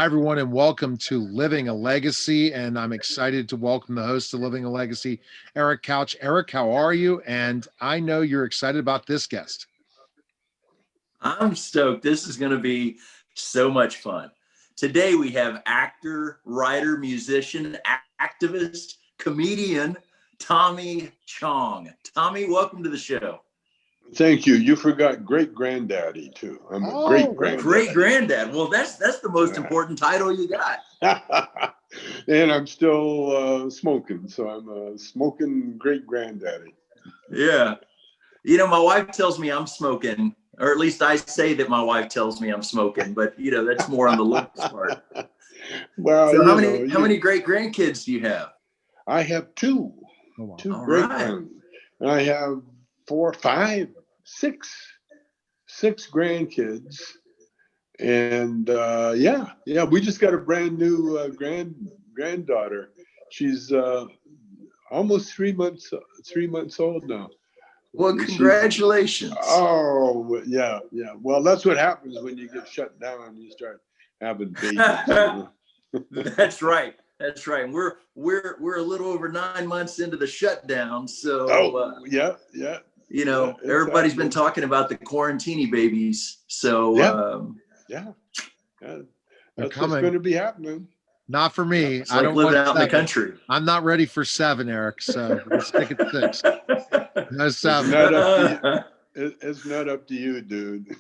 everyone, and welcome to Living a Legacy. And I'm excited to welcome the host of Living a Legacy, Eric Couch. Eric, how are you? And I know you're excited about this guest. I'm stoked. This is going to be so much fun. Today we have actor, writer, musician, activist, comedian, Tommy Chong. Tommy, welcome to the show. Thank you. You forgot great granddaddy too. I'm a great granddaddy. Great granddad. Well, that's the most important title you got. And I'm still smoking, so I'm a smoking great granddaddy. Yeah. You know, my wife tells me I'm smoking, or at least I say that my wife tells me I'm smoking, but that's more on the looks part. Well, so how many great grandkids do you have? I have two. Oh, wow. Two great ones. And I have 4, 5, 6 grandkids. And we just got a brand new granddaughter. She's almost 3 months old now. Well, congratulations. Oh, yeah. Well, that's what happens when you get shut down. You start having babies. That's right. And we're a little over 9 months into the shutdown. So yeah. Everybody's been talking about the quarantini babies. So that's what's going to be happening. Not for me. It's like I don't live out in the country. I'm not ready for 7, Eric. So we'll stick at 6. No 7. It's not up to you, dude.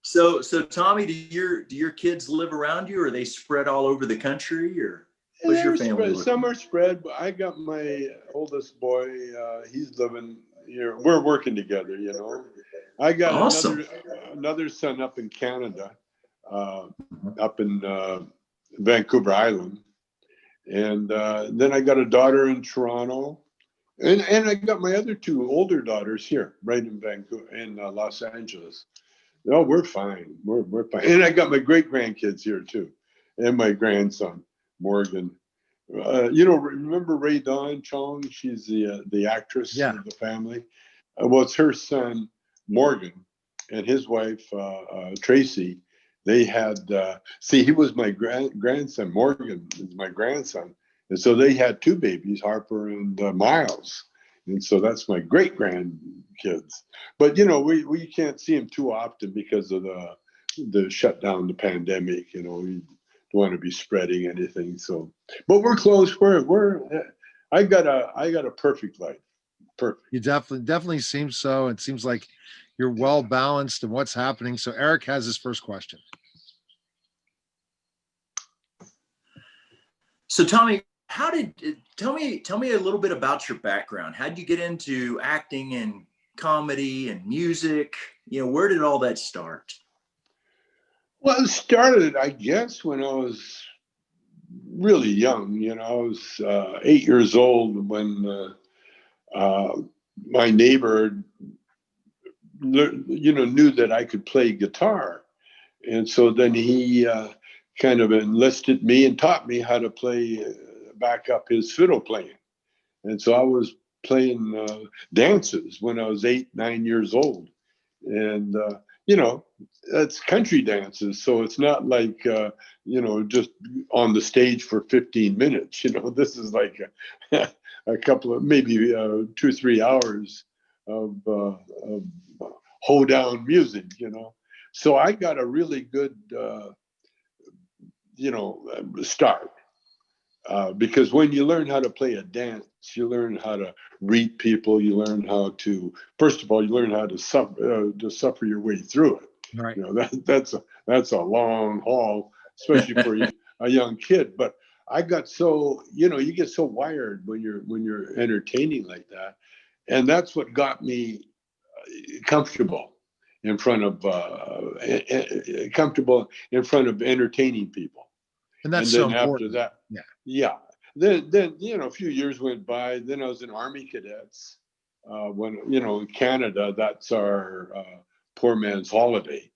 So Tommy, do your kids live around you, or are they spread all over the country, or what's your family? Some are spread, but I got my oldest boy. He's living here. We're working together. I got awesome. another son up in Canada, up in Vancouver Island, and then I got a daughter in Toronto, and I got my other 2 older daughters here, right in Vancouver, in Los Angeles. No, we're fine. We're fine. And I got my great grandkids here too, and my grandson Morgan. Remember Ray Dawn Chong? She's the actress of the family. Well, it's her son Morgan and his wife Tracy. They had he was my grandson. Morgan is my grandson, and so they had 2 babies, Harper and Miles. And so that's my great grandkids. But we can't see them too often because of the shutdown, the pandemic. We don't want to be spreading anything. So, but we're close. I got a perfect life. Perfect. You definitely seem so. It seems like you're well balanced in what's happening. So Eric has his first question. So Tommy, tell me a little bit about your background. How did you get into acting and comedy and music? Where did all that start? Well, it started, I guess, when I was really young. I was 8 years old when my neighbor, knew that I could play guitar, and so then he kind of enlisted me and taught me how to play. Back up his fiddle playing. And so I was playing dances when I was 8, 9 years old. And, it's country dances. So it's not like, just on the stage for 15 minutes. This is like a couple of maybe 2 or 3 hours of hoedown music, So I got a really good, start. Because when you learn how to play a dance, you learn how to read people. You learn how to, first of all, you learn how to suffer your way through it. Right. That's a long haul, especially for a young kid. But I got so, you get so wired when you're entertaining like that, and that's what got me comfortable in front of entertaining people. And that's then so after important. that, yeah. Then a few years went by. Then I was in Army Cadets. When in Canada, that's our poor man's holiday.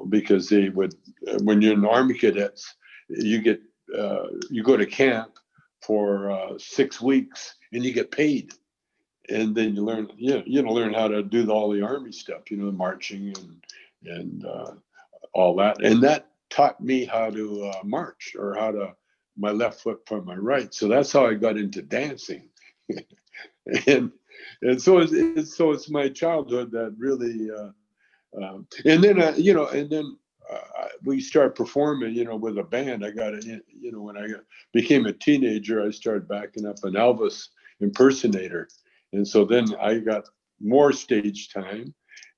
Because they would, when you're in the Army Cadets, you go to camp for 6 weeks and you get paid, and then you learn how to do all the Army stuff. Marching and all that. And that taught me how to march, or how to my left foot from my right. So that's how I got into dancing. and it's my childhood that really and then we start performing, with a band. I got it, when I became a teenager, I started backing up an Elvis impersonator, and so then I got more stage time.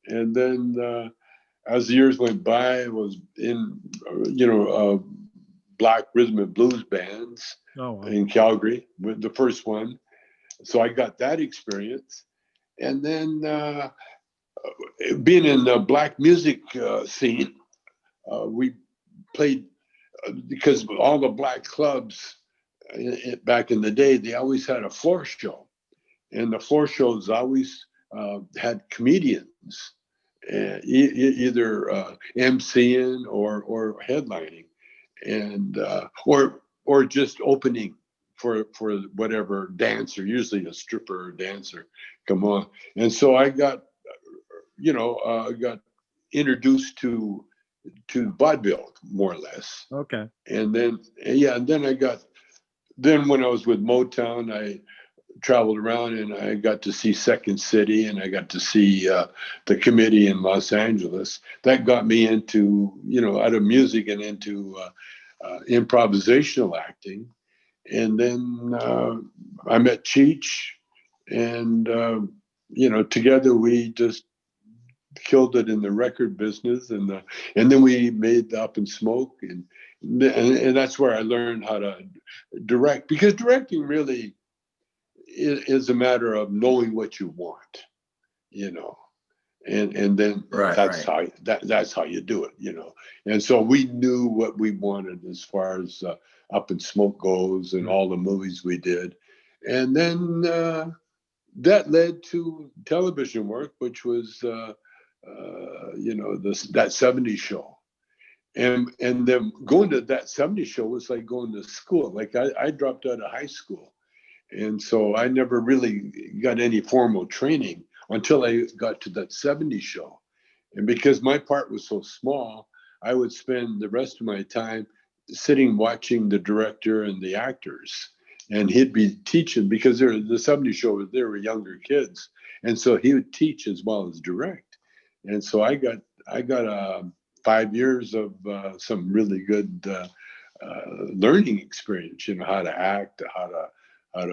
And then as the years went by, I was in black rhythm and blues bands in Calgary with the first one. So I got that experience. And then being in the black music scene, we played because all the black clubs back in the day, they always had a floor show. And the floor shows always had comedians, either MCing or headlining, and or just opening for whatever dancer, usually a stripper or dancer, come on. And so I got got introduced to vaudeville, more or less. Okay. And then then when I was with Motown, I traveled around and I got to see Second City, and I got to see the Committee in Los Angeles. That got me into, out of music and into improvisational acting. And then I met Cheech, and together we just killed it in the record business, and then we made Up in Smoke, and that's where I learned how to direct, because directing really is a matter of knowing what you want, and then that's how you do it, And so we knew what we wanted as far as Up in Smoke goes, and all the movies we did. And then that led to television work, which was that 70s show. And then going to that 70s show was like going to school. Like I dropped out of high school. And so I never really got any formal training until I got to that 70s show. And because my part was so small, I would spend the rest of my time sitting watching the director and the actors. And he'd be teaching, because the 70s show, there were younger kids. And so he would teach as well as direct. And so I got 5 years of some really good learning experience, how to act, how to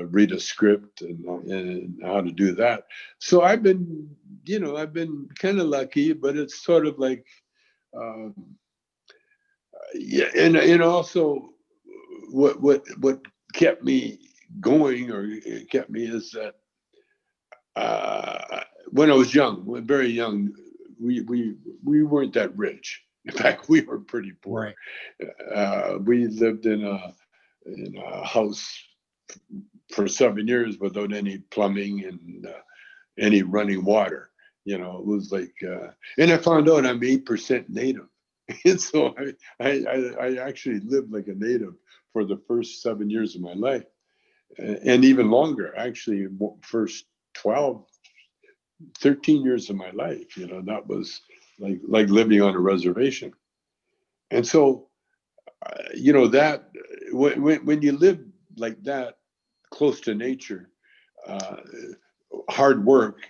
read a script, and how to do that. So I've been kind of lucky, but it's sort of like, and also what kept me going, or kept me, is that when I was young, very young, we weren't that rich. In fact, we were pretty poor. Right. We lived in a house for 7 years without any plumbing and any running water. It was like, and I found out I'm 8% Native. And so I actually lived like a Native for the first 7 years of my life, and even longer, actually, first 12, 13 years of my life. That was like living on a reservation. And so, that when you live like that, close to nature, hard work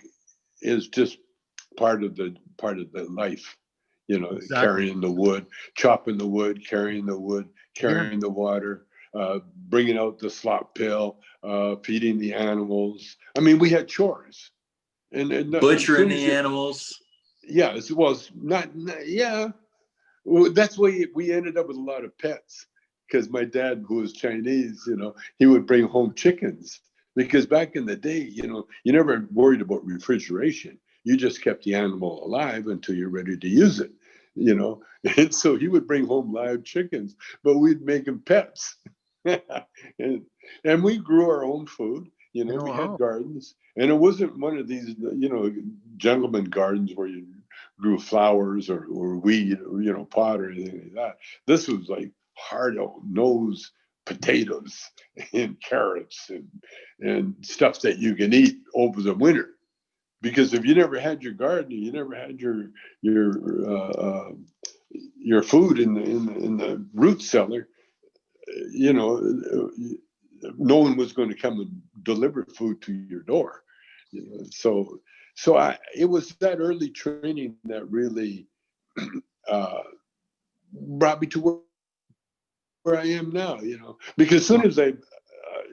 is just part of the life. Exactly. Carrying the wood, chopping the wood, carrying the wood, carrying the water, bringing out the slop pail, feeding the animals. I mean, we had chores, and butchering the animals. Yeah, it was not. Yeah, well, that's why we ended up with a lot of pets. Because my dad, who was Chinese, he would bring home chickens. Because back in the day, you never worried about refrigeration. You just kept the animal alive until you're ready to use it, And so he would bring home live chickens, but we'd make them pets. and we grew our own food. We had gardens. And it wasn't one of these, gentleman gardens where you grew flowers or weed or, pot or anything like that. This was like hard-nosed potatoes and carrots and stuff that you can eat over the winter. Because if you never had your garden, you never had your your food in the root cellar, you know, no one was going to come and deliver food to your door. You know, so it was that early training that really brought me to where I am now. You know, because as soon as I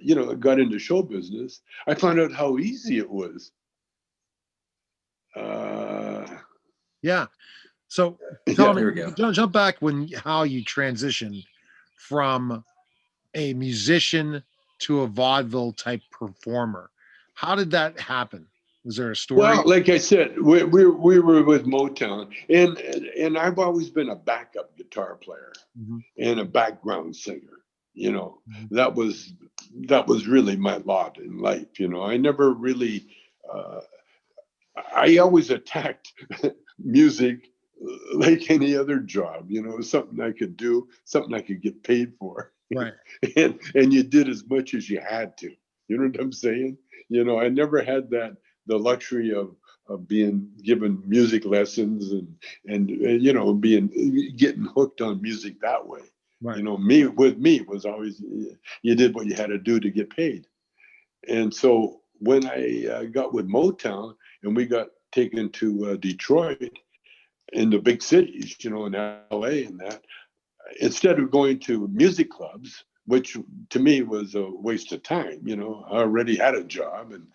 you know, got into show business, I found out how easy it was. Yeah. So tell me, jump back how you transitioned from a musician to a vaudeville type performer. How did that happen? Was there a story? Well, like I said, we were with Motown, and I've always been a backup guitar player and a background singer. You know, that was really my lot in life. You know, I never really, I always attacked music like any other job. You know, something I could do, something I could get paid for. Right. and you did as much as you had to. You know what I'm saying? You know, I never had the luxury of being given music lessons and you know, getting hooked on music that way. Right. You know, with me was always, you did what you had to do to get paid. And so when I got with Motown and we got taken to Detroit, in the big cities, you know, in LA and that, instead of going to music clubs, which to me was a waste of time, you know, I already had a job and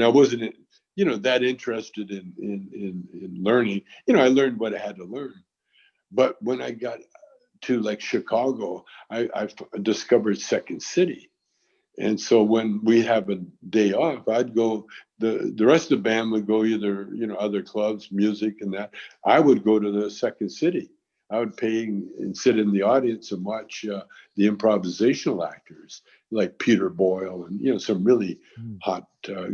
I wasn't, you know, that interested in learning. You know, I learned what I had to learn. But when I got to like Chicago, I discovered Second City. And so when we have a day off, I'd go, the rest of the band would go either, you know, other clubs, music and that. I would go to the Second City. I would pay and sit in the audience and watch the improvisational actors like Peter Boyle and, you know, some really hot,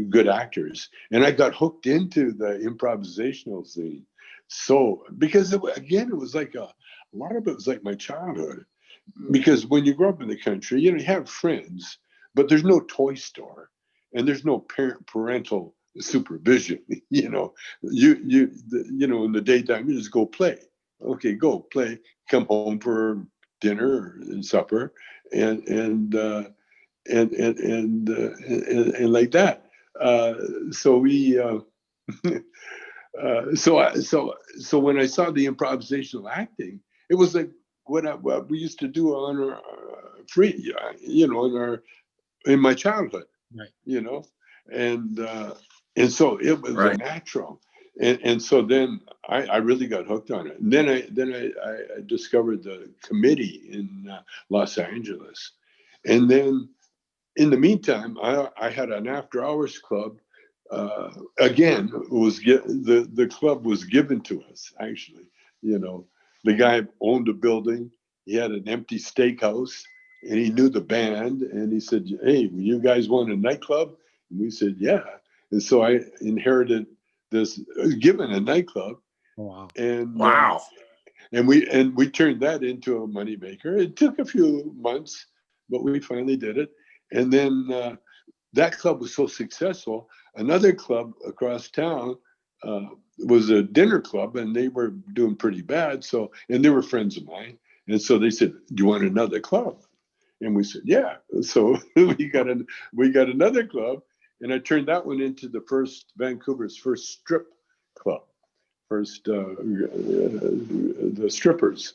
good actors. And I got hooked into the improvisational scene. So, because it was like a lot of it was like my childhood. Because when you grow up in the country, you know, you have friends, but there's no toy store and there's no parental supervision. You know, you know, in the daytime, you just go play. Okay, go play, come home for dinner and supper and like that. So we so when I saw the improvisational acting, it was like what we used to do on our free, you know, in my childhood, right? You know, and so it was a natural, and so then I really got hooked on it. And then I discovered the committee in Los Angeles, and then in the meantime I had an after hours club. Again, it was the club was given to us actually. You know, the guy owned a building. He had an empty steakhouse, and he knew the band. And he said, "Hey, you guys want a nightclub?" And we said, "Yeah." And so I inherited this, given a nightclub. Wow! And wow! And we turned that into a moneymaker. It took a few months, but we finally did it. And then that club was so successful. Another club across town was a dinner club, and they were doing pretty bad. So, and they were friends of mine, and so they said, "Do you want another club?" And we said, "Yeah." So we got another club, and I turned that one into Vancouver's first strip club, the strippers,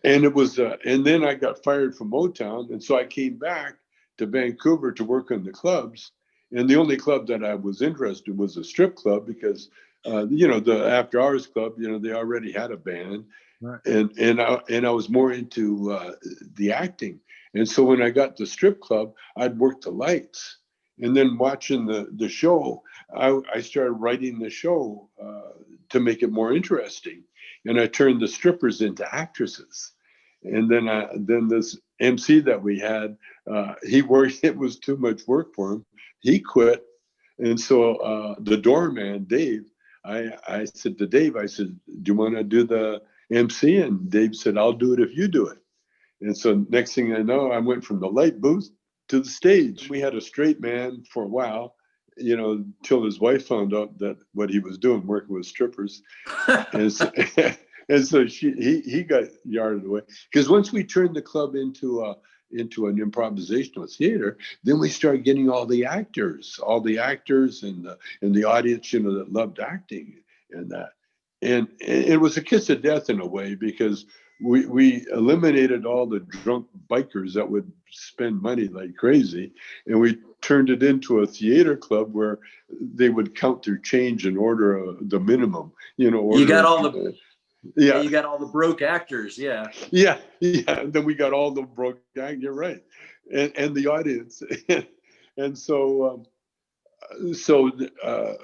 and it was. And then I got fired from Motown, and so I came back to Vancouver to work on the clubs. And the only club that I was interested was a strip club because, you know, the after hours club, you know, they already had a band, right. and I was more into the acting. And so when I got the strip club, I'd work the lights, and then watching the show, I started writing the show to make it more interesting, and I turned the strippers into actresses. And then this MC that we had, he worked. It was too much work for him. He quit, and so the doorman, Dave, I said to Dave, I said, "Do you want to do the MC?" And Dave said, "I'll do it if you do it." And so next thing I know, I went from the light booth to the stage. We had a straight man for a while, you know, until his wife found out that what he was doing, working with strippers. And so he got yarded away, because once we turned the club into an improvisational theater, then we started getting all the actors and the audience, you know, that loved acting and that. And it was a kiss of death in a way, because we eliminated all the drunk bikers that would spend money like crazy, and we turned it into a theater club where they would count their change and order the minimum. You know, you got all the yeah, you got all the broke actors. Yeah. Then we got all the broke actors. You're right, and the audience, and so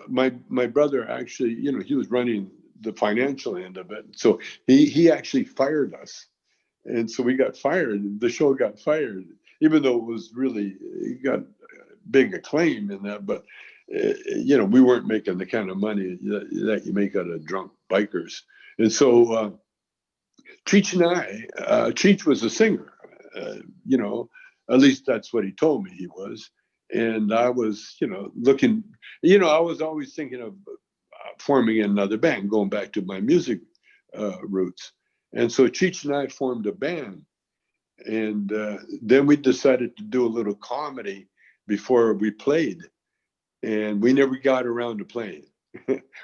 my brother actually, you know, he was running the financial end of it. So he actually fired us. And so we got fired. The show got fired, even though it got big acclaim in that. But, you know, we weren't making the kind of money that you make out of drunk bikers. And so Cheech and Cheech was a singer, you know, at least that's what he told me he was. And I was, you know, looking, you know, I was always thinking of forming another band, going back to my music roots. And so Cheech and I formed a band. And then we decided to do a little comedy before we played. And we never got around to playing.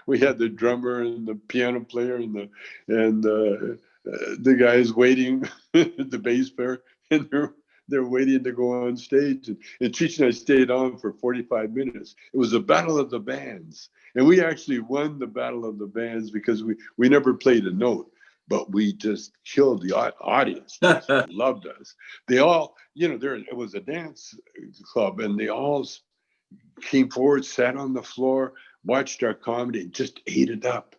We had the drummer and the piano player and the guys waiting, the bass player, and they're waiting to go on stage. And Cheech and I stayed on for 45 minutes. It was a battle of the bands. And we actually won the battle of the bands because we never played a note, but we just killed the audience. They loved us. They all, you know, it was a dance club, and they all came forward, sat on the floor, watched our comedy, just ate it up.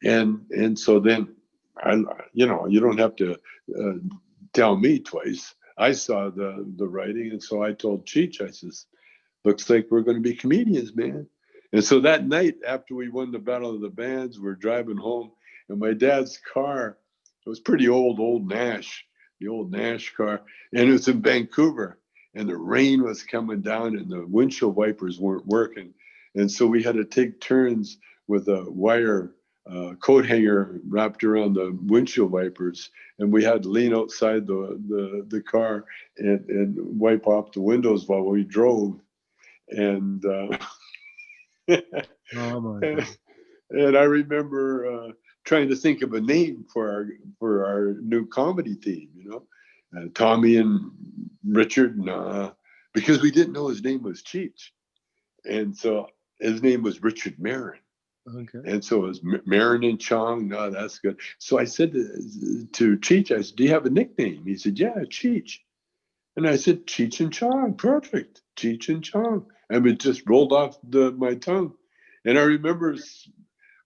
And so then, you know, you don't have to tell me twice. I saw the writing, and so I told Cheech, I says, looks like we're going to be comedians, man. And so that night, after we won the Battle of the Bands, we're driving home, and my dad's car, it was pretty old Nash, the old Nash car, and it was in Vancouver, and the rain was coming down, and the windshield wipers weren't working. And so we had to take turns with a wire coat hanger wrapped around the windshield wipers, and we had to lean outside the car and wipe off the windows while we drove. And Oh my God. And I remember trying to think of a name for our new comedy team, you know, Tommy and Richard, because we didn't know his name was Cheech, and so his name was Richard Marin. Okay. And so it was Marin and Chong. No, that's good. So I said to Cheech, I said, do you have a nickname? He said, yeah, Cheech. And I said, Cheech and Chong, perfect. Cheech and Chong. And it just rolled off my tongue. And I remember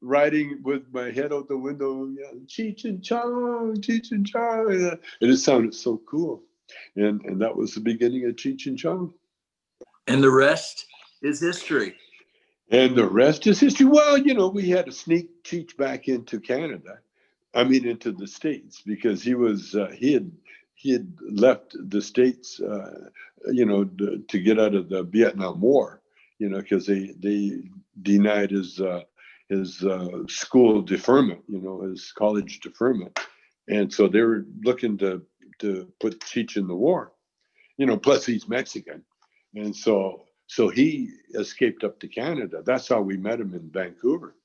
riding with my head out the window, yeah, Cheech and Chong, Cheech and Chong. And it sounded so cool. And that was the beginning of Cheech and Chong. And the rest is history. And the rest is history. Well, you know, we had to sneak Cheech back into Canada. I mean, into the States, because he had left the States, you know, to get out of the Vietnam War, you know, because they denied his school deferment, you know, his college deferment. And so they were looking to put Cheech in the war, you know, plus he's Mexican. And so he escaped up to Canada. That's how we met him in Vancouver.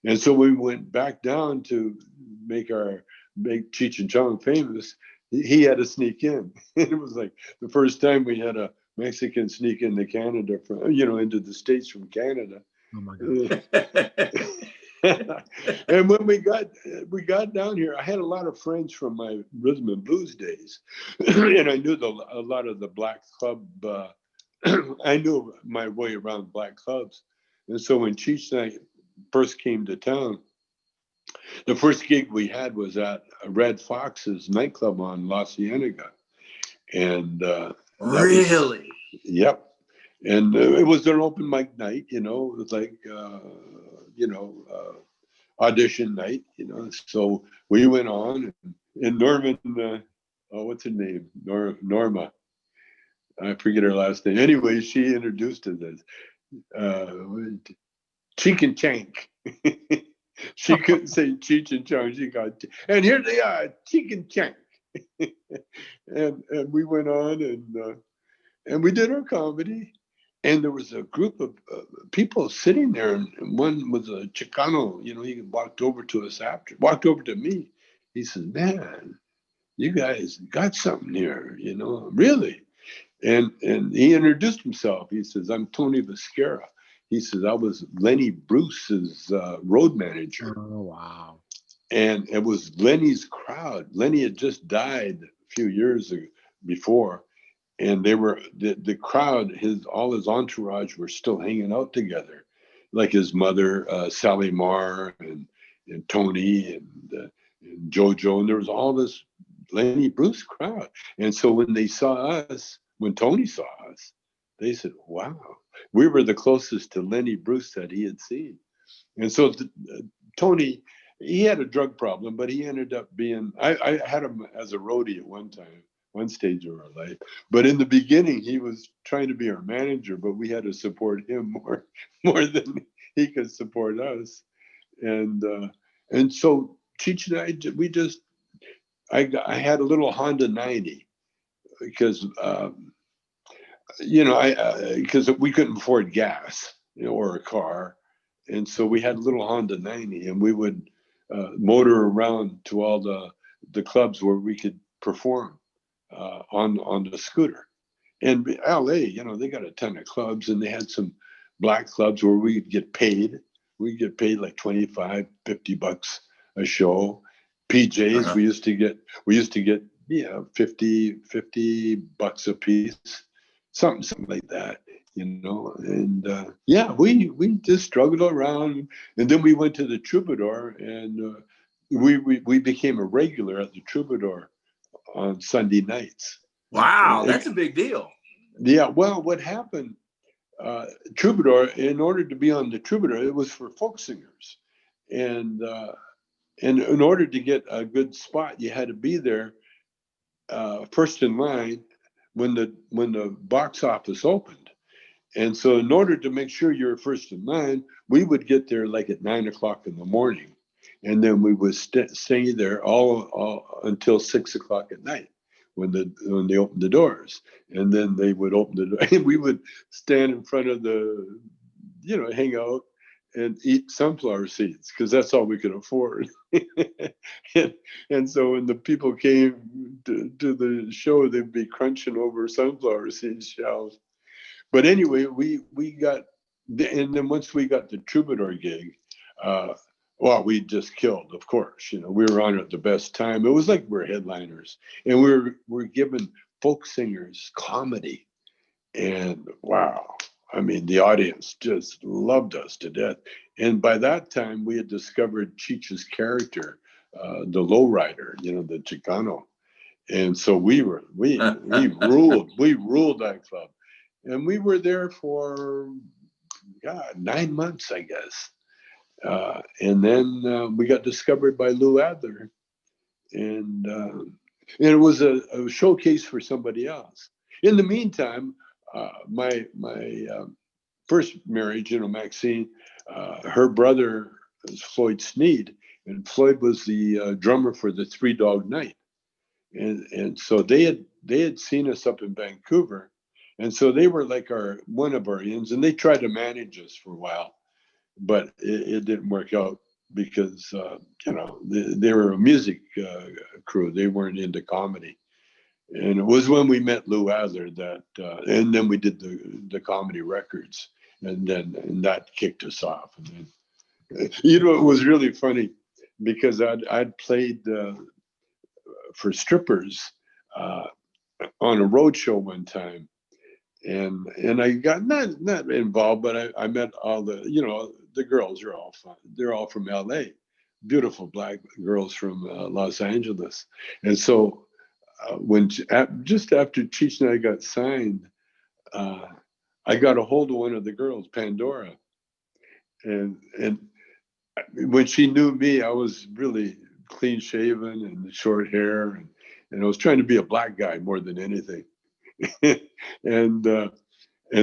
And so we went back down to make Cheech and Chong famous. He had to sneak in. It was like the first time we had a Mexican sneak into Canada from, you know, into the States from Canada. Oh my God. And when we got down here, I had a lot of friends from my rhythm and blues days, and I knew a lot of the black club. I knew my way around black clubs. And so when Cheech and I first came to town, the first gig we had was at Red Fox's nightclub on La Cienega. And really? Yep. And it was an open mic night, you know, it was like, you know, audition night, you know. So we went on, and Norman, what's her name? Norma. I forget her last name. Anyway, she introduced us as Cheek and Chank. She couldn't say Cheech and Chong. She got, and here they are, Cheech and Chong. and we went on and we did our comedy. And there was a group of people sitting there, and one was a Chicano. You know, he walked over to us walked over to me. He said, "Man, you guys got something here, you know, really." And he introduced himself. He says, "I'm Tony Viscara." He says, "I was Lenny Bruce's road manager." Oh, wow. And it was Lenny's crowd. Lenny had just died a few years before. And they were the crowd. All his entourage were still hanging out together, like his mother, Sally Marr, and Tony, and JoJo, and there was all this Lenny Bruce crowd. And so when they saw us, when Tony saw us, they said, "Wow, we were the closest to Lenny Bruce that he had seen." And so Tony, he had a drug problem, but he ended up being. I had him as a roadie at one stage of our life. But in the beginning, he was trying to be our manager, but we had to support him more than he could support us. And so Cheech and I, I had a little Honda 90 because, because we couldn't afford gas, or a car. And so we had a little Honda 90, and we would motor around to all the clubs where we could perform. On the scooter. And LA, they got a ton of clubs, and they had some black clubs where we'd get paid. We'd get paid like $25, $50 a show. PJs, we used to get 50 bucks a piece, something like that, And we just struggled around, and then we went to the Troubadour, and we became a regular at the Troubadour on Sunday nights. Wow, that's a big deal. Yeah, well, what happened, Troubadour, in order to be on the Troubadour, it was for folk singers. And in order to get a good spot, you had to be there first in line when the box office opened. And so in order to make sure you were first in line, we would get there like at 9:00 in the morning. And then we would stay there all until 6:00 at night when they opened the doors. And then they would open the door, and we would stand in front of hang out and eat sunflower seeds because that's all we could afford. and so when the people came to the show, they'd be crunching over sunflower seed shells. But anyway, we got, and then once we got the Troubadour gig, well, we just killed, of course. We were on at the best time. It was like we're headliners, and we're giving folk singers comedy. And wow, I mean, the audience just loved us to death. And by that time, we had discovered Cheech's character, the lowrider, the Chicano. And so we ruled that club. And we were there for, 9 months, I guess. And then we got discovered by Lou Adler, and it was a showcase for somebody else. In the meantime, my first marriage, Maxine, her brother was Floyd Sneed, and Floyd was the drummer for the Three Dog Night, and so they had seen us up in Vancouver, and so they were like one of our ins, and they tried to manage us for a while. But it didn't work out because, they were a music crew. They weren't into comedy. And it was when we met Lou Adler and then we did the comedy records, and that kicked us off. And then, it was really funny because I'd played for strippers on a road show one time. And I got not involved, but I met all the girls are all fun. They're all from LA, beautiful black girls from Los Angeles. And so just after Cheech and I got signed, I got a hold of one of the girls, Pandora. And when she knew me, I was really clean shaven and short hair. And I was trying to be a black guy more than anything. And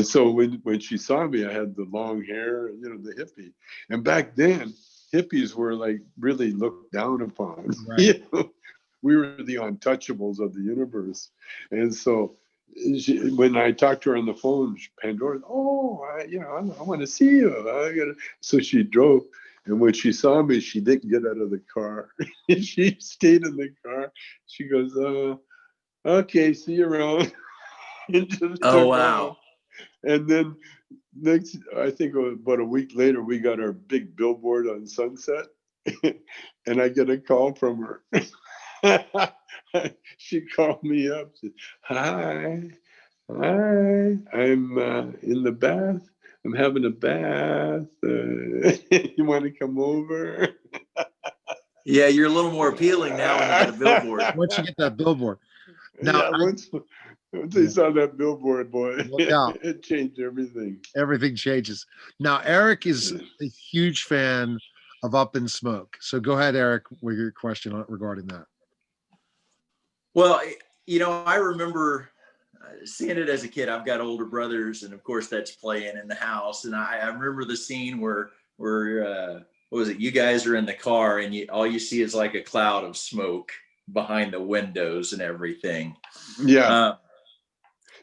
so when she saw me, I had the long hair, the hippie. And back then, hippies were like really looked down upon. Right. You know? We were the untouchables of the universe. And so when I talked to her on the phone, Pandora, I want to see you. So she drove. And when she saw me, she didn't get out of the car. She stayed in the car. She goes, okay, see you around. Oh, wow. And then I think about a week later, we got our big billboard on Sunset. And I get a call from her. She called me up. Said, hi, I'm in the bath. I'm having a bath. You want to come over? Yeah, you're a little more appealing now when you got a billboard. Once you get that billboard. Now, once they saw that billboard, boy, out. it changed everything. Everything changes. Now, Eric is a huge fan of Up in Smoke. So go ahead, Eric, with your question regarding that. Well, I remember seeing it as a kid. I've got older brothers, and of course that's playing in the house. And I remember the scene where what was it? You guys are in the car, and all you see is like a cloud of smoke behind the windows and everything. Yeah.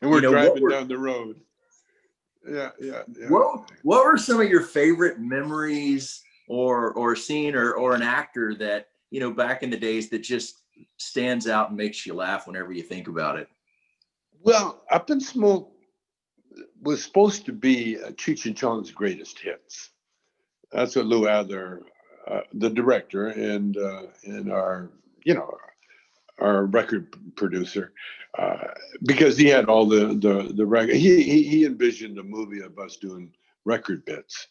And we're driving down the road. Yeah. What were some of your favorite memories or scene or an actor that, back in the days that just stands out and makes you laugh whenever you think about it? Well, Up in Smoke was supposed to be Cheech and Chong's greatest hits. That's what Lou Adler, the director, and our record producer, because he had all the record. He envisioned a movie of us doing record bits.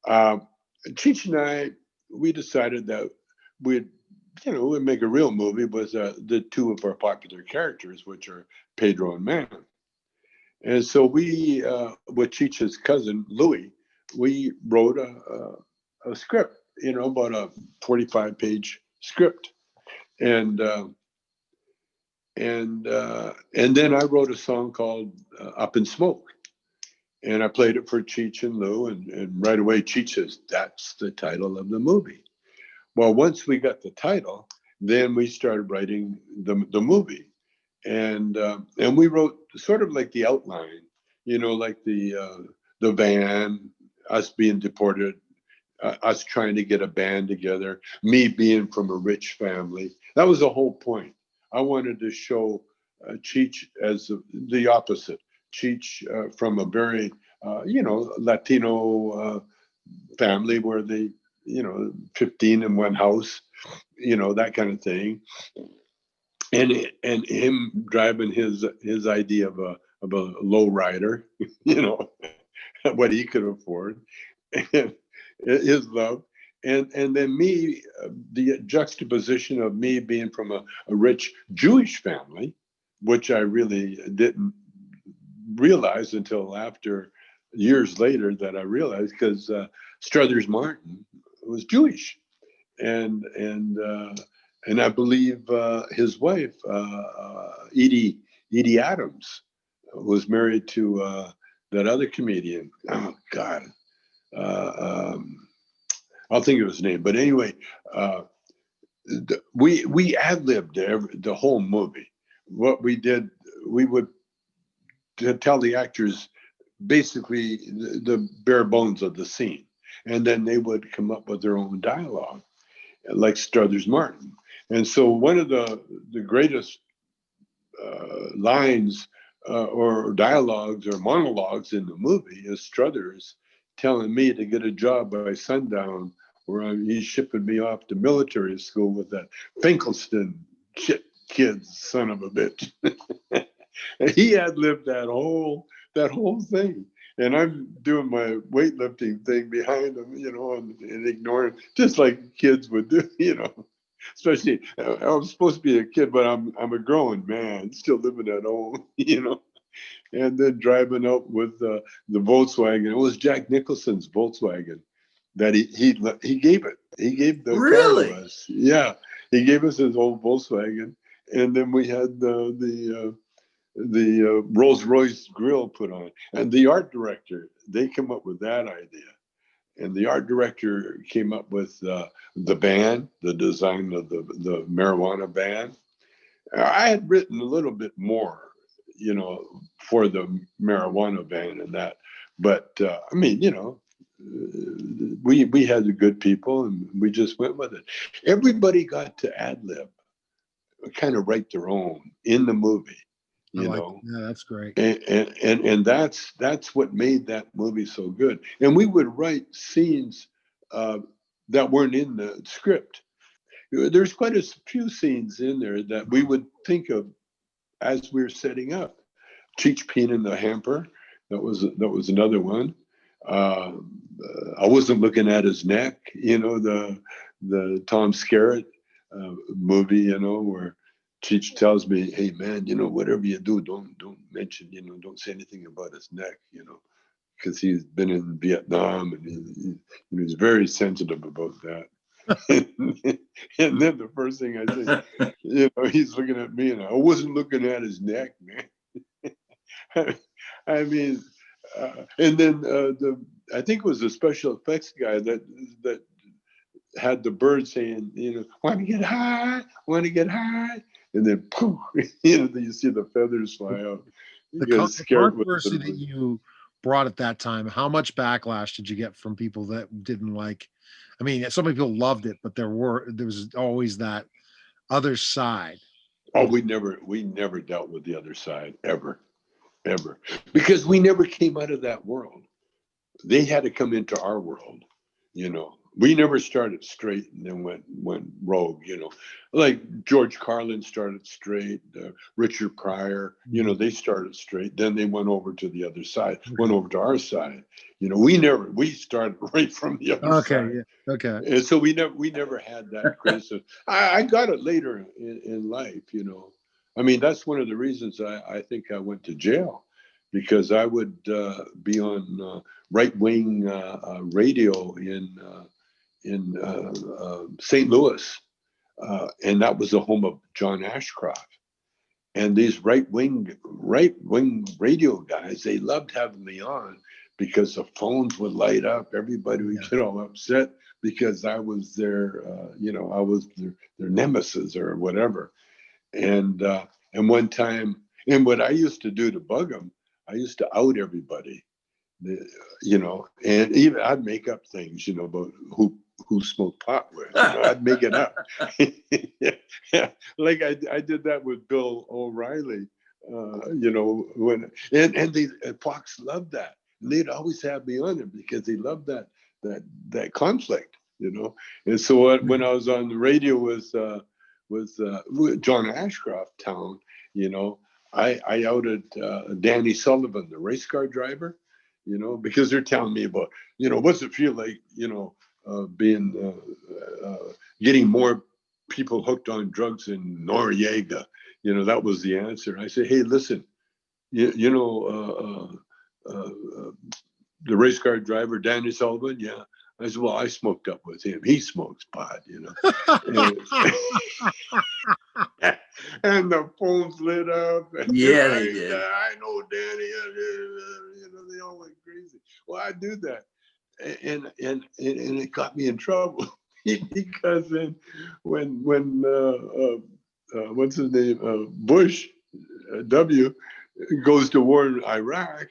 Cheech and I, we decided that we'd make a real movie with the two of our popular characters, which are Pedro and Man. And so we, with Cheech's cousin, Louis, we wrote a script, about a 45-page script. And then I wrote a song called Up in Smoke. And I played it for Cheech and Lou, and right away Cheech says, that's the title of the movie. Well, once we got the title, then we started writing the movie. And we wrote sort of like the outline, like the van, us being deported, us trying to get a band together, me being from a rich family. That was the whole point. I wanted to show Cheech as the opposite. Cheech from a very, Latino family where they, 15 in one house, that kind of thing. And him driving his idea of a low rider, what he could afford, and his love. And then me, the juxtaposition of me being from a rich Jewish family, which I really didn't realize until after years later that I realized, because Struthers Martin was Jewish, and I believe his wife Edie Adams was married to that other comedian. Oh God, I'll think of his name. But anyway, we ad-libbed the whole movie. What we did, we would tell the actors basically the bare bones of the scene, and then they would come up with their own dialogue, like Struthers Martin. And so one of the greatest lines or dialogues or monologues in the movie is Struthers telling me to get a job by sundown, where he's shipping me off to military school with that Finkelstein shit kid, son of a bitch. He ad-libbed that whole thing. And I'm doing my weightlifting thing behind him, and ignoring, just like kids would do, Especially, I was supposed to be a kid, but I'm a grown man, still living at home, And then driving up with the Volkswagen. It was Jack Nicholson's Volkswagen that he gave it. He gave the car to us. Yeah, he gave us his old Volkswagen, and then we had the Rolls Royce grill put on. And the art director, they come up with that idea. and the art director came up with the ban, the design of the marijuana ban. I had written a little bit more, you know, for the marijuana ban and that, but I mean, you know, we had the good people and we just went with it. Everybody got to ad lib, kind of write their own in the movie, you know. Yeah, that's great. And that's what made that movie so good. And we would write scenes that weren't in the script. There's quite a few scenes in there that we would think of as we were setting up. Cheech peeing in the hamper, that was another one. I wasn't looking at his neck, you know, the Tom Skerritt movie, you know, where Cheech tells me, "Hey man, you know, whatever you do, don't mention, you know, don't say anything about his neck, you know, because he's been in Vietnam and he's very sensitive about that." And then the first thing I say, you know, he's looking at me, and I wasn't looking at his neck, man. I mean, and then I think it was the special effects guy that had the bird saying, you know, "Want to get high, want to get high," and then poof, you know, you see the feathers fly out. The controversy that you brought at that time, how much backlash did you get from people that didn't like? I mean, so many people loved it, but there was always that other side. Oh, we never dealt with the other side ever, because we never came out of that world. They had to come into our world, you know. We never started straight and then went rogue, you know. Like George Carlin started straight, Richard Pryor, you know, they started straight. Then they went over to the other side, went over to our side. You know, we started right from the other side. Yeah, okay. And so we never had that criticism. I got it later in life, you know. I mean, that's one of the reasons I think I went to jail, because I would be on right-wing radio in St. Louis, and that was the home of John Ashcroft. And these right-wing radio guys, they loved having me on because the phones would light up. Everybody would get all upset because I was their, you know, I was their nemesis or whatever. And one time, and what I used to do to bug them, I used to out everybody, you know, and even I'd make up things, you know, about who smoked pot with. You know, I'd make it up. Yeah. Like I did that with Bill O'Reilly, you know, and Fox loved that. And they'd always have me on them because they loved that conflict, you know. And so when I was on the radio with John Ashcroft Town, you know, I outed Danny Sullivan, the race car driver, you know, because they're telling me about, you know, what's it feel like, you know, getting more people hooked on drugs in Noriega. You know, that was the answer. I said, hey, listen, you know, the race car driver, Danny Sullivan, yeah. I said, well, I smoked up with him. He smokes pot, you know. And the phones lit up. Yeah, they did. I know Danny. You know, they all went crazy. Well, I do that. And it got me in trouble because then when what's his name, Bush W goes to war in Iraq,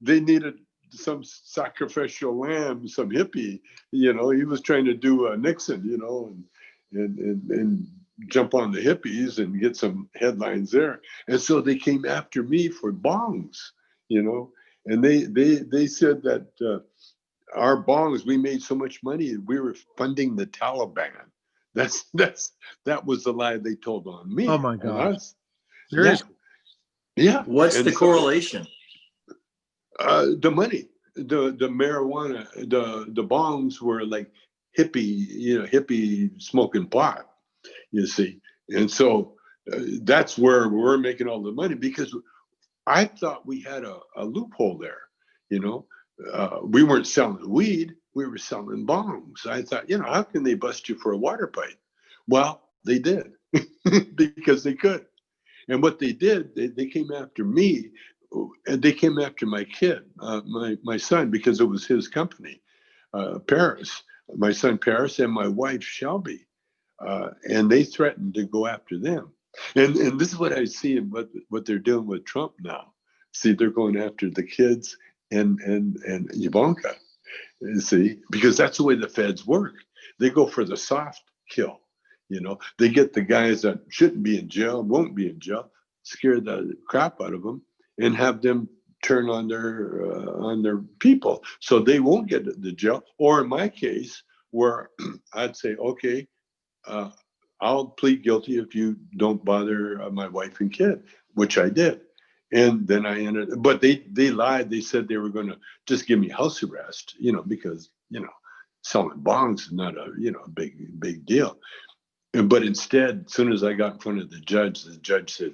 they needed some sacrificial lamb, some hippie, you know. He was trying to do Nixon, you know, and jump on the hippies and get some headlines there. And so they came after me for bongs, you know, and they said that our bongs, we made so much money, we were funding the Taliban. That was the lie they told on me. Oh my God! Seriously? Yeah. What's the correlation? The money, the marijuana, the bongs were like hippie smoking pot, you see. And so that's where we're making all the money, because I thought we had a loophole there, you know. We weren't selling weed, we were selling bongs. I thought, you know, how can they bust you for a water pipe? Well, they did because they could. And what they did, they came after me, and they came after my kid, my son, because it was his company. Paris, my son Paris, and my wife Shelby, and they threatened to go after them. And this is what I see in what they're doing with Trump now. See, they're going after the kids and Ivanka. You see, because that's the way the feds work. They go for the soft kill. You know, they get the guys that shouldn't be in jail, won't be in jail, scare the crap out of them, and have them turn on their people, so they won't get the jail. Or in my case, where I'd say, okay, I'll plead guilty if you don't bother my wife and kid, which I did. And then I ended, but they lied. They said they were going to just give me house arrest, you know, because, you know, selling bongs is not a, you know, a big deal. But instead, as soon as I got in front of the judge said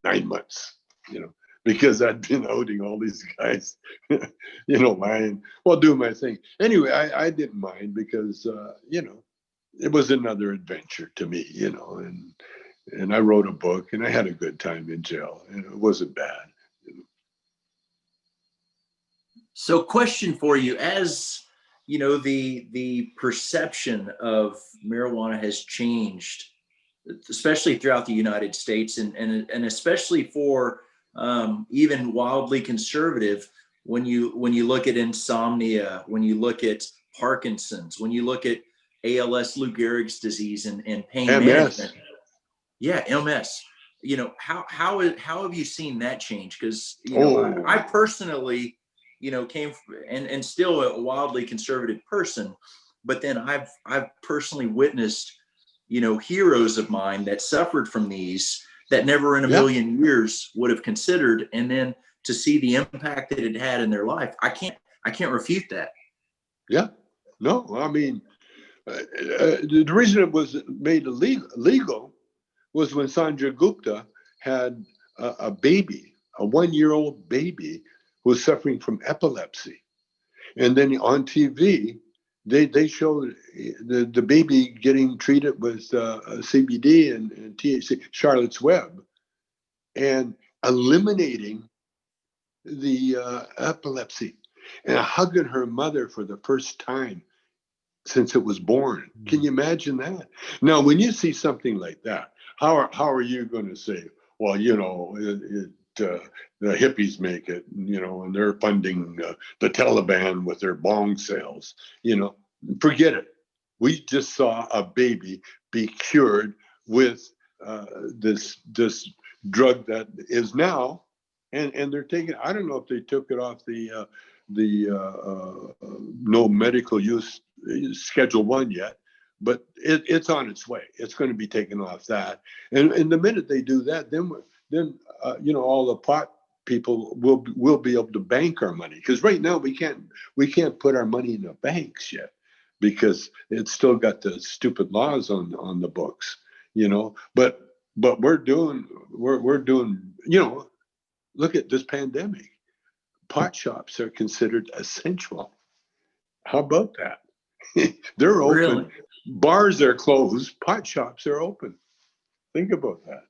9 months, you know, because I'd been outing all these guys, you know, lying, well, doing my thing. Anyway, I didn't mind because, you know, it was another adventure to me, you know, and I wrote a book and I had a good time in jail and it wasn't bad. You know? So question for you, as you know, the perception of marijuana has changed, especially throughout the United States, and especially for even wildly conservative. When you look at insomnia, when you look at Parkinson's, when you look at ALS, Lou Gehrig's disease, and pain MS. management. Yeah, MS. You know, how have you seen that change? Because you know, I personally, you know, came and still a wildly conservative person, but then I've personally witnessed, you know, heroes of mine that suffered from these that never in a million years would have considered, and then to see the impact that it had in their life, I can't refute that. Yeah, no, I mean, the reason it was made legal was when Sanjay Gupta had a baby, a 1-year-old baby who was suffering from epilepsy. And then on TV, they showed the baby getting treated with CBD and THC, Charlotte's Web, and eliminating the epilepsy, and hugging her mother for the first time since it was born. Can you imagine that? Now, when you see something like that, how are you going to say, well, you know, the hippies make it, you know, and they're funding the Taliban with their bong sales, you know, forget it. We just saw a baby be cured with this drug that is now, and they're taking, I don't know if they took it off the no medical use Schedule 1 yet, but it's on its way. It's going to be taken off that, and the minute they do that, then you know, all the pot people will be able to bank our money, because right now we can't put our money in the banks yet because it's still got the stupid laws on the books, you know. But we're doing, you know, look at this pandemic. Pot shops are considered essential. How about that? They're open. Really? Bars are closed. Pot shops are open. Think about that.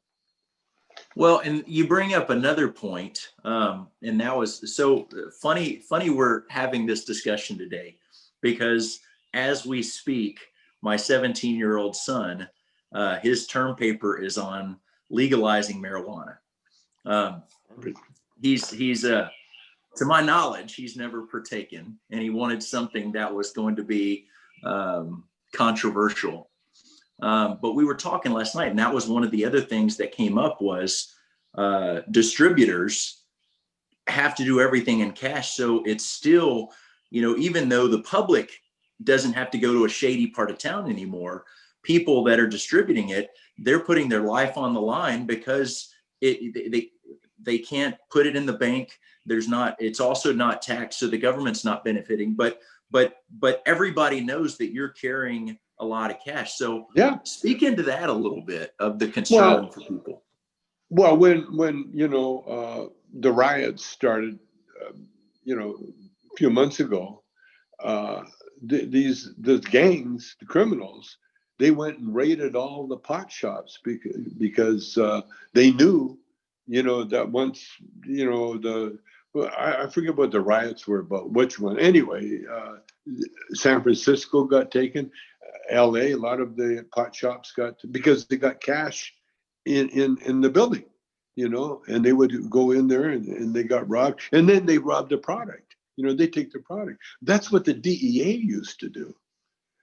Well, and you bring up another point, and that was so funny. We're having this discussion today because as we speak, my 17-year-old son, his term paper is on legalizing marijuana. He's to my knowledge, he's never partaken, and he wanted something that was going to be controversial. But we were talking last night, and that was one of the other things that came up was distributors have to do everything in cash. So it's still, you know, even though the public doesn't have to go to a shady part of town anymore, people that are distributing it, they're putting their life on the line because they can't put it in the bank. It's also not taxed, so the government's not benefiting, but everybody knows that you're carrying a lot of cash. So yeah, speak into that a little bit of the concern for people. Well, when you know, the riots started, you know, a few months ago, the gangs, the criminals, they went and raided all the pot shops because they knew, you know, that once, you know, the well, I forget what the riots were about, which one. Anyway, San Francisco got taken. LA, a lot of the pot shops got, because they got cash in the building, you know, and they would go in there and they got robbed, and then they robbed the product. You know, they take the product. That's what the DEA used to do.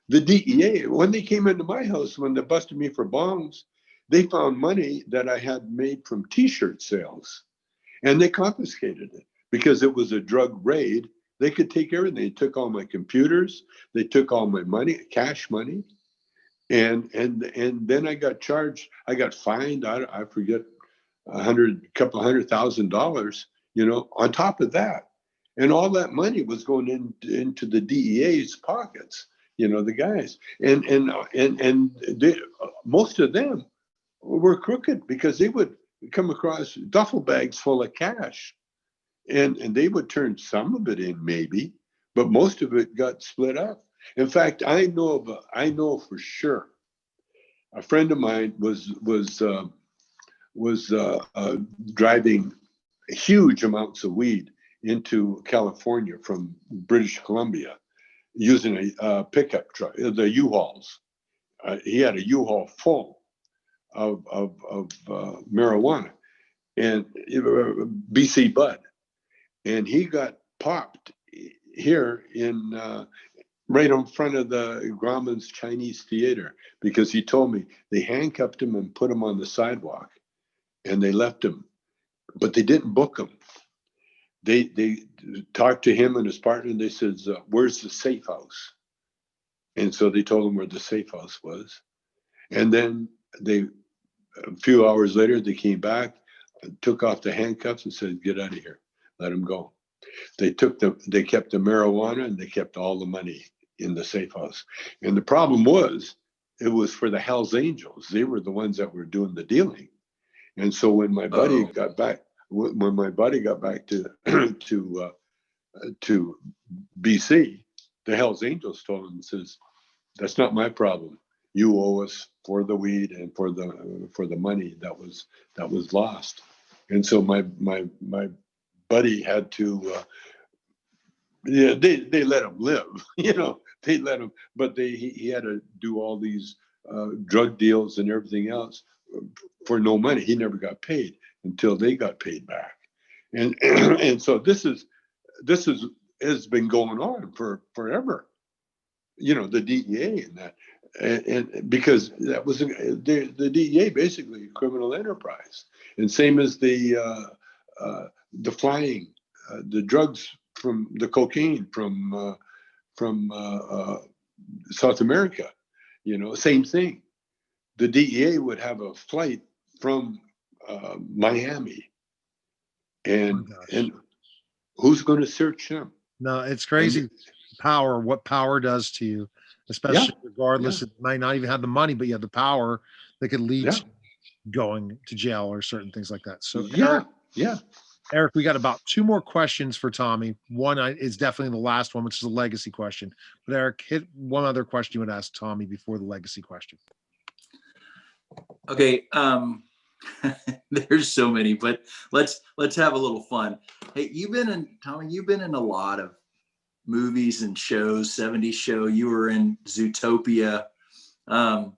The DEA, when they came into my house, when they busted me for bongs, they found money that I had made from T-shirt sales, and they confiscated it because it was a drug raid. They could take everything. They took all my computers. They took all my money, cash money, and then I got charged. I got fined. I forget, couple $100,000. You know, on top of that, and all that money was going into the DEA's pockets. You know, the guys, and they, most of them were crooked because they would come across duffel bags full of cash, and they would turn some of it in maybe, but most of it got split up. In fact, I know for sure, a friend of mine was driving huge amounts of weed into California from British Columbia, using a pickup truck, the U-Hauls. He had a U-Haul full of marijuana, and BC Bud, and he got popped here in right in front of the Grauman's Chinese Theater, because he told me they handcuffed him and put him on the sidewalk, and they left him, but they didn't book him. They talked to him and his partner, and they said, "Where's the safe house?" And so they told him where the safe house was. And then a few hours later, they came back, took off the handcuffs and said, "Get out of here, let him go." They kept the marijuana, and they kept all the money in the safe house. And the problem was, it was for the Hells Angels. They were the ones that were doing the dealing. And so when my buddy got back, to BC, the Hells Angels told him, says, "That's not my problem. You owe us for the weed and for the money that was lost." And so my buddy had to, they let him live, you know, they let him, but he had to do all these drug deals and everything else for no money. He never got paid until they got paid back. And so this has been going on for forever, you know, the DEA and that, and because that was the DEA basically a criminal enterprise, and same as the flying, the drugs from the cocaine from South America, you know, same thing. The DEA would have a flight from Miami, and who's going to search them? No, it's crazy. Power, what power does to you, especially regardless, it might not even have the money, but you have the power that could lead to going to jail or certain things like that. So Eric, we got about 2 more questions for Tommy. One is definitely the last one, which is a legacy question. But Eric, hit one other question you would ask Tommy before the legacy question. Okay, there's so many, but let's have a little fun. Hey, Tommy, you've been in a lot of movies and shows, 70s show. You were in Zootopia. How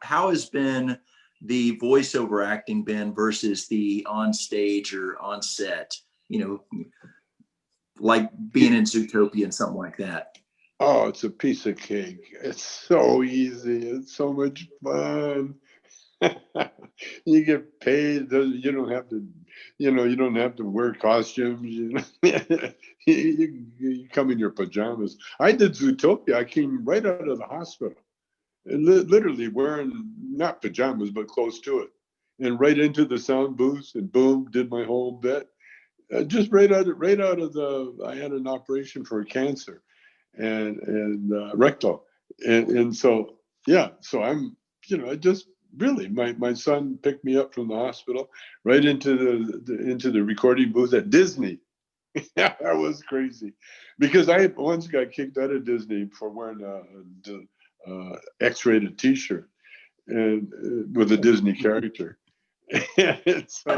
has been the voiceover acting been versus the on stage or on set, you know, like being in Zootopia and something like that? Oh, it's a piece of cake. It's so easy. It's so much fun. You get paid. You don't have to, you know, you don't have to wear costumes. You know? You come in your pajamas. I did Zootopia. I came right out of the hospital, and literally wearing not pajamas but close to it, and right into the sound booth, and boom, did my whole bit. Just right out of the. I had an operation for cancer, and rectal, and so so I'm, you know, I just. Really, my son picked me up from the hospital right into the recording booth at Disney. That was crazy, because I had once got kicked out of Disney for wearing a X-rated T-shirt and with a Disney character. And so,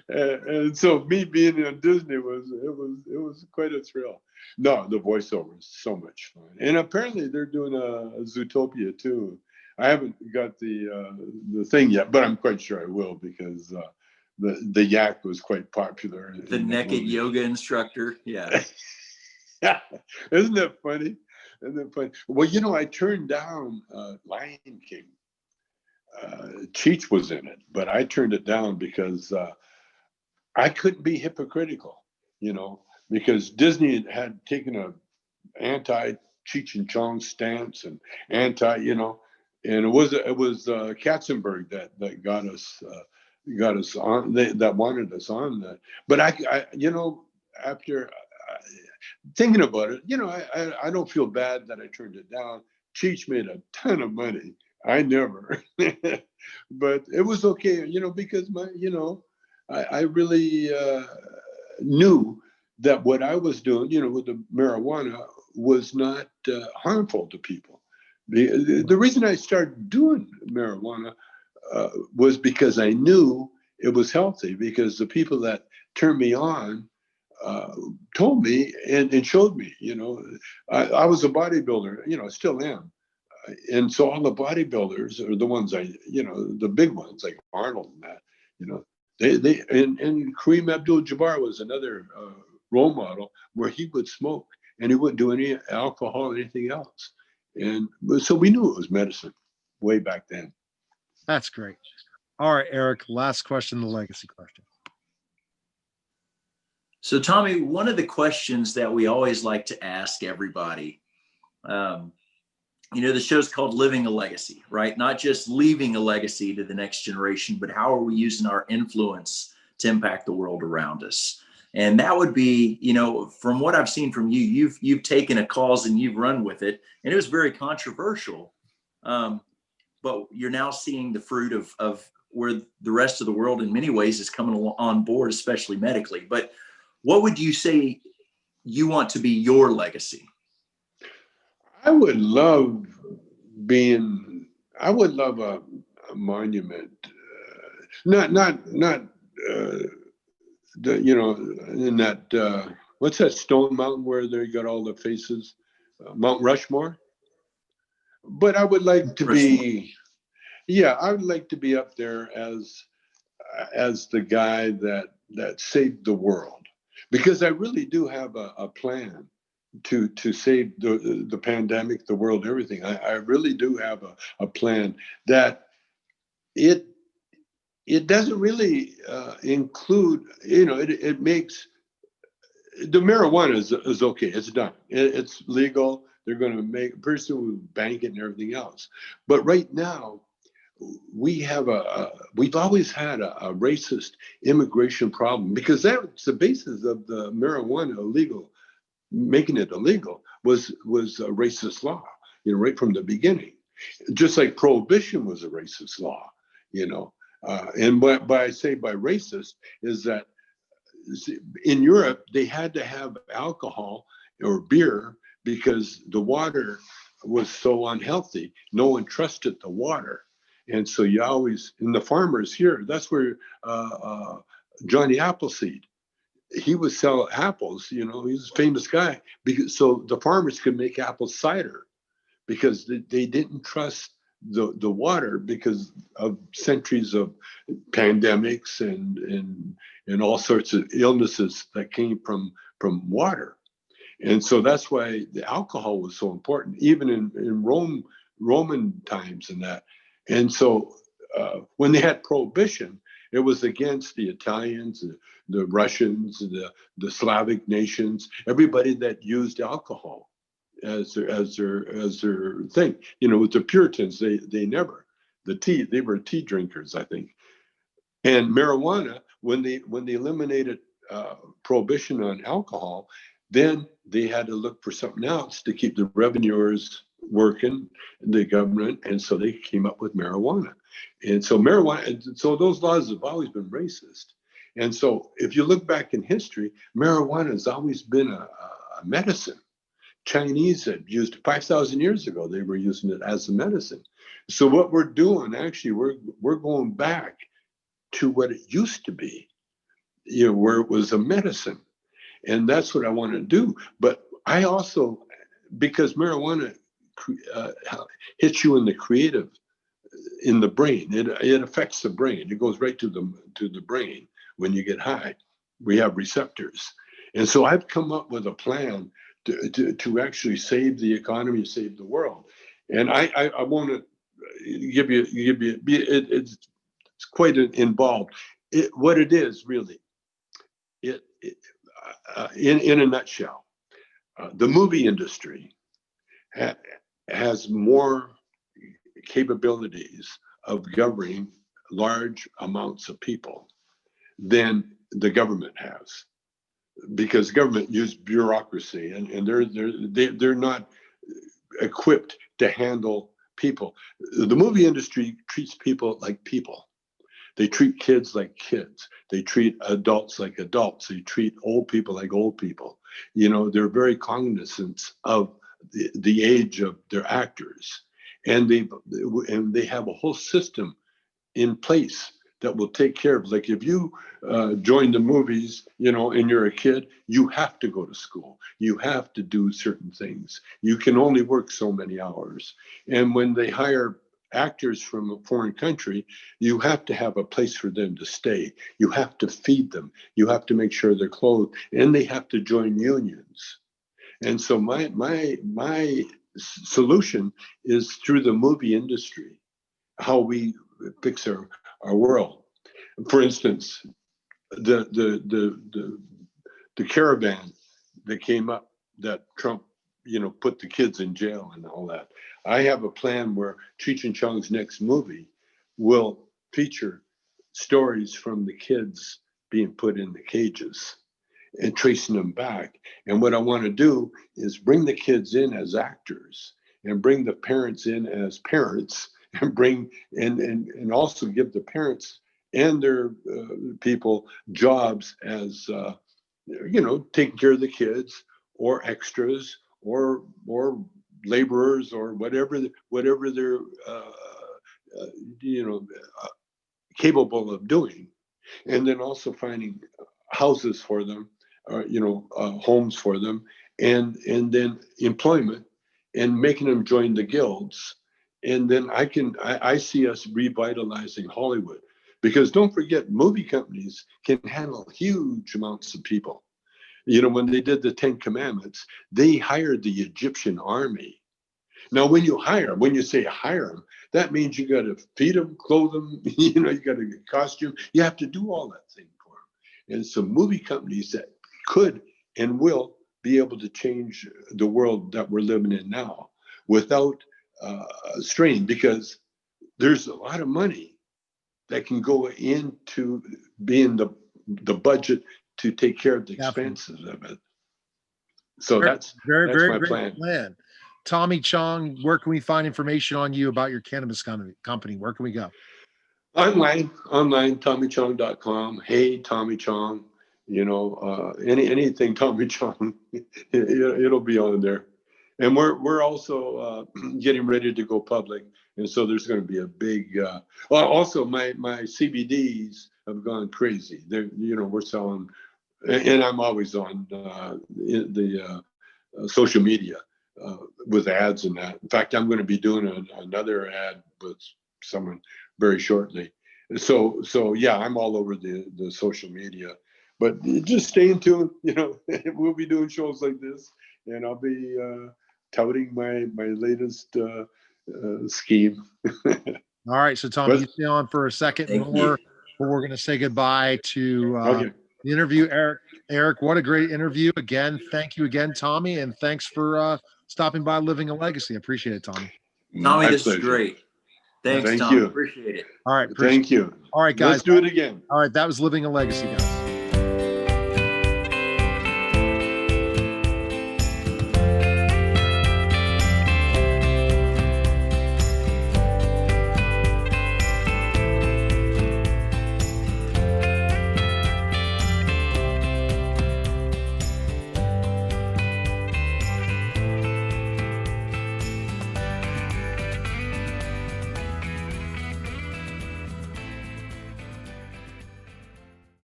And so me being in Disney was quite a thrill. No, the voiceover is so much fun, and apparently they're doing a Zootopia too. I haven't got the thing yet, but I'm quite sure I will, because the yak was quite popular. The naked yoga instructor, yeah. Yeah, isn't that funny? Isn't that funny? Well, you know, I turned down Lion King. Cheech was in it, but I turned it down because I couldn't be hypocritical, you know, because Disney had taken a anti Cheech and Chong stance and anti, you know, and it was Katzenberg that got us on, that wanted us on that. But I you know, after thinking about it, you know, I don't feel bad that I turned it down. Cheech made a ton of money. I never, but it was okay, you know, because I really knew that what I was doing, you know, with the marijuana was not harmful to people. The reason I started doing marijuana was because I knew it was healthy, because the people that turned me on told me and showed me, you know. I was a bodybuilder, you know, I still am. And so all the bodybuilders are the ones you know, the big ones like Arnold and that, you know, and Kareem Abdul-Jabbar was another role model, where he would smoke and he wouldn't do any alcohol or anything else. And so we knew it was medicine way back then. That's great. All right, Eric, last question, the legacy question. So Tommy, one of the questions that we always like to ask everybody, you know, the show's called Living a Legacy, right? Not just leaving a legacy to the next generation, but how are we using our influence to impact the world around us? And that would be, you know, from what I've seen from you, you've taken a cause and you've run with it, and it was very controversial. But you're now seeing the fruit of where the rest of the world in many ways is coming on board, especially medically. But what would you say you want to be your legacy? I would love a monument, not you know, in that what's that stone mountain where they got all the faces, Mount Rushmore. But I would like to be, yeah, I would like to be up there as the guy that saved the world, because I really do have a plan to save the pandemic, the world, everything. I really do have a plan that it doesn't really include, you know, it makes the marijuana is okay. It's done. It's legal. They're going to make a person with bank it and everything else. But right now, we've always had a racist immigration problem, because that's the basis of the marijuana illegal. Making it illegal was a racist law, you know, right from the beginning. Just like prohibition was a racist law, you know. And what I say by racist is that in Europe they had to have alcohol or beer because the water was so unhealthy. No one trusted the water, and so you always, in the farmers here, that's where Johnny Appleseed, he would sell apples, you know, he's a famous guy, because so the farmers could make apple cider, because they didn't trust the water because of centuries of pandemics and all sorts of illnesses that came from water. And so that's why the alcohol was so important, even in Roman times and that. And so when they had prohibition, it was against the Italians, the Russians, the Slavic nations, everybody that used alcohol as their thing. You know, with the Puritans, they never. They were tea drinkers, I think. And marijuana, when they eliminated prohibition on alcohol, then they had to look for something else to keep the revenuers working, the government, and so they came up with marijuana. And so so those laws have always been racist. And so if you look back in history, marijuana has always been a medicine. Chinese had used it 5,000 years ago. They were using it as a medicine. So what we're doing, actually, we're going back to what it used to be. where it was a medicine. And that's what I want to do. But I also, because marijuana hits you in the creative, in the brain, it affects the brain. It goes right to the brain when you get high. We have receptors. And so I've come up with a plan to actually save the economy, save the world. And I want to give you it's quite involved. What it is really, in a nutshell, the movie industry has more capabilities of governing large amounts of people than the government has, because government use bureaucracy, and they're not equipped to handle people. The movie industry treats people like people. They treat kids like kids. They treat adults like adults. They treat old people like old people. They're very cognizant of the age of their actors, and they have a whole system in place that will take care of. Like if you join the movies, and you're a kid, you have to go to school. You have to do certain things. You can only work so many hours. And when they hire actors from a foreign country, you have to have a place for them to stay. You have to feed them. You have to make sure they're clothed, and they have to join unions. And so my solution is through the movie industry, how we fix our world. For instance, the caravan that came up that Trump, put the kids in jail and all that. I have a plan where Cheech and Chong's next movie will feature stories from the kids being put in the cages and tracing them back. And what I want to do is bring the kids in as actors and bring the parents in as parents, and bring and also give the parents and their people jobs as taking care of the kids, or extras, or laborers, or whatever they're capable of doing. And then also finding houses for them, homes for them, and then employment, and making them join the guilds. And then I see us revitalizing Hollywood, because don't forget, movie companies can handle huge amounts of people. When they did the 10 Commandments, they hired the Egyptian army. Now, when you say hire them, that means you got to feed them, clothe them, you got to get costume. You have to do all that thing for them. And so movie companies that could and will be able to change the world that we're living in now without strain, because there's a lot of money that can go into being the budget to take care of the expenses of it. So that's my plan. Tommy Chong, where can we find information on you about your cannabis company? Where can we go? Online, TommyChong.com. Hey, Tommy Chong. Anything Tommy Chong, it'll be on there. And we're also getting ready to go public, and so there's going to be a big. Also, my CBDs have gone crazy. We're selling, and I'm always on the social media with ads and that. In fact, I'm going to be doing another ad with someone very shortly. So yeah, I'm all over the social media. But just stay in tune. We'll be doing shows like this, and I'll be touting my latest scheme. All right, so Tommy, you stay on for a second more, but we're going to say goodbye to the interview. Eric, what a great interview again. Thank you again, Tommy, and thanks for stopping by Living a Legacy. I appreciate it, Tommy. Tommy, this is great. Thanks, Thank Tommy. you. Appreciate it. All right. Thank you. All right, guys. Let's do it again. All right, that was Living a Legacy, guys.